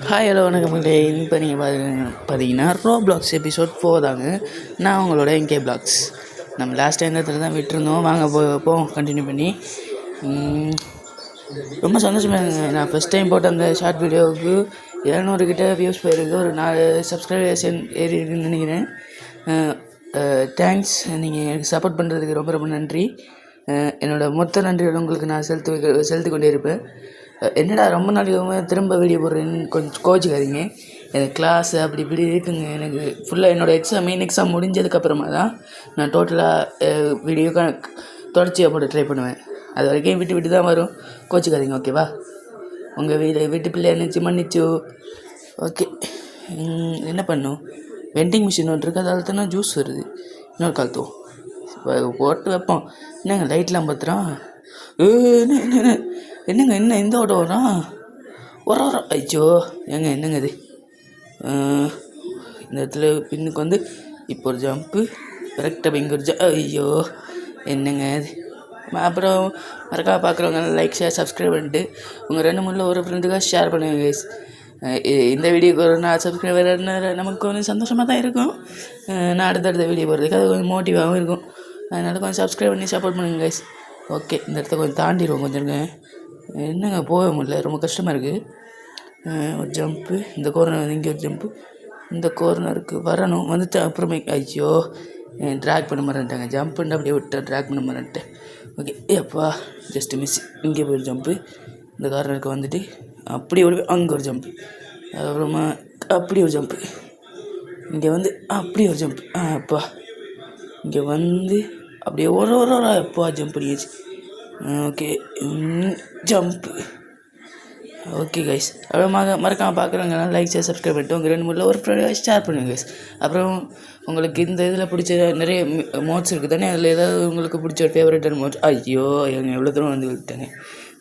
Hi hello வணக்கம் மக்களே. இப்போ நீங்கள் பார்த்தீங்கன்னா ரோப்ளாக்ஸ் எபிசோட் 4 தாங்க. நான் உங்களோட என்கே பிளாக்ஸ். நம்ம லாஸ்ட் டைம் இடத்துல தான் விட்டுருந்தோம். வாங்க போவோம் கண்டினியூ பண்ணி. ரொம்ப சந்தோஷமாக இருங்க. நான் ஃபஸ்ட் டைம் போட்ட அந்த ஷார்ட் வீடியோவுக்கு 700 கிட்ட வியூஸ் போயிருக்கு. ஒரு 4 சப்ஸ்கிரைபர்ஸ் ஏறி இருக்குன்னு நினைக்கிறேன். தேங்க்ஸ். நீங்கள் எனக்கு சப்போர்ட் பண்ணுறதுக்கு ரொம்ப ரொம்ப நன்றி. என்னோடய மொத்த நன்றியோடு உங்களுக்கு நான் செலுத்தி கொண்டே இருப்பேன். என்னடா ரொம்ப நாளைக்கு திரும்ப வீடியோ போடுறேன்னு கொஞ்சம் கோச்சிக்காதீங்க. எனக்கு கிளாஸ் அப்படி இப்படி இருக்குங்க. எனக்கு ஃபுல்லாக என்னோடய மெயின் எக்ஸாம் முடிஞ்சதுக்கப்புறமா தான் நான் டோட்டலாக வீடியோ தொடர்ச்சியாக போட்டு ட்ரை பண்ணுவேன். அது வரைக்கும் விட்டு தான் வரும். கோச்சிக்காதீங்க, ஓகேவா? உங்கள் வீட்டு பிள்ளை நினச்சி மன்னிச்சு. ஓகே, என்ன பண்ணும்? வெண்டிங் மிஷின் ஒன்று இருக்குது, அதில் தானே ஜூஸ் வருது. இன்னொரு காலத்துவோம் போட்டு வைப்போம். என்னங்க லைட்லாம் பார்த்துறான்? என்னங்க என்ன இந்த ஓட்டம் வரான்? வரோம் ஐயோ ஏங்க என்னங்க இது? இந்த இடத்துல பின்னுக்கு வந்து இப்போ ஒரு ஜம்ப்பு கரெக்டாக இங்கே ஒரு ஐயோ என்னங்க இது? அப்புறம் மறக்காம பார்க்குறவங்க லைக் ஷேர் சப்ஸ்கிரைப் பண்ணிட்டு உங்கள் 2-3 ஒரு ஃப்ரெண்டுக்காக ஷேர் பண்ணுங்கள் கைஸ். இந்த வீடியோக்கு ஒரு நான் சப்ஸ்கிரைபர் நமக்கு கொஞ்சம் சந்தோஷமாக தான் இருக்கும். நான் அடுத்தடுத்த வீடியோ போடுறதுக்கு அது கொஞ்சம் மோட்டிவாகவும் இருக்கும். அதனால் கொஞ்சம் சப்ஸ்கிரைப் பண்ணி சப்போர்ட் பண்ணுங்கள் கைஸ். ஓகே, இந்த இடத்த கொஞ்சம் தாண்டிடுவோம். கொஞ்சம் என்னங்க போக முடியல, ரொம்ப கஷ்டமாக இருக்குது. ஒரு ஜம்ப்பு, இந்த கோர்னர் இங்கே ஒரு ஜம்ப்பு, இந்த கோர்னருக்கு வரணும் வந்துட்டு அப்புறமே ஐயோ ட்ராக் பண்ண மாட்டேன்ட்டாங்க. ஜம்ப் பண்ணி அப்படியே விட்டேன், ட்ராக் பண்ண மாட்டேன்ட்டேன். ஓகே ஏப்பா ஜஸ்ட்டு மிஸ். இங்கே போய் ஒரு ஜம்ப்பு, இந்த கார்னருக்கு வந்துட்டு அப்படியே ஒரு அங்கே ஒரு ஜம்ப்பு, அப்புறமா அப்படி ஒரு ஜம்ப்பு, இங்கே வந்து அப்படியே ஒரு ஜம்ப்பு, அப்பா இங்கே வந்து அப்படியே ஒரு எப்பா ஜம்ப் பண்ணியாச்சு. Okay jump. ஓகே கைஸ், அப்புறம் மறக்காமல் பார்க்குறவங்க லைக் ஷேர் சப்ஸ்கிரைப் பண்ணிட்டு உங்கள் 2-3 ஒரு ஃப்ரெண்ட் ஷேர் பண்ணுங்கள் கைஸ். அப்புறம் உங்களுக்கு இந்த இதில் பிடிச்ச நிறைய மோட்ஸ் இருக்குது தானே, அதில் ஏதாவது உங்களுக்கு பிடிச்ச ஒரு ஃபேவரட்டான மோட்ஸ். ஐயோ எங்க எவ்வளோ தூரம் வந்து விட்டாங்க.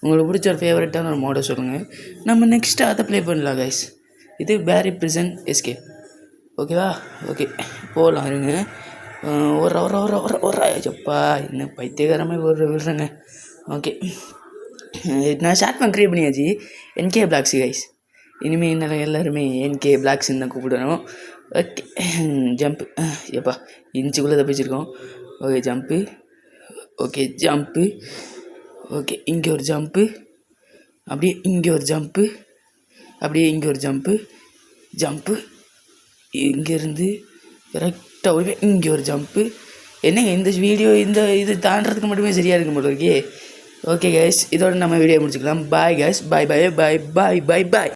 உங்களுக்கு பிடிச்ச ஒரு ஃபேவரட்டான ஒரு மோடை சொல்லுங்கள், நம்ம நெக்ஸ்ட்டு அதை ப்ளே பண்ணலாம் கைஸ். இது பேரி பிரிசன் எஸ்கேப், ஓகேவா? ஓகே போகலாம் இருங்க. ஒரு ஐயப்பா என்ன பைத்தியகாரமாக விடுறேங்க. ஓகே, நான் ஷார்ட் ஃபார்ம் க்ரியேட் பண்ணியாச்சு. என்கே பிளாக்ஸ் கைஸ். இனிமேல் என்ன எல்லாருமே என்கே பிளாக்ஸ்ன்னு தான் கூப்பிடணும். ஓகே ஜம்ப்பு, எப்பா இன்ச்சுக்குள்ளே தப்பிச்சிருக்கோம். Okay jump, okay jump, okay இங்கே ஒரு ஜம்ப்பு, அப்படியே இங்கே ஒரு ஜம்ப்பு, அப்படியே இங்கே ஒரு ஜம்ப்பு, இங்கேருந்து கரெக்டாக ஒரு இங்கே ஒரு ஜம்ப்பு. என்னங்க இந்த வீடியோ இது தாண்டறதுக்கு மட்டுமே சரியாக இருக்கும் போல இருக்கே. ஓகே கைஸ், இதோட நம்ம வீடியோ முடிச்சுக்கலாம். பாய் கைஸ், பாய் பாய் பாய் பாய் பாய் பாய்.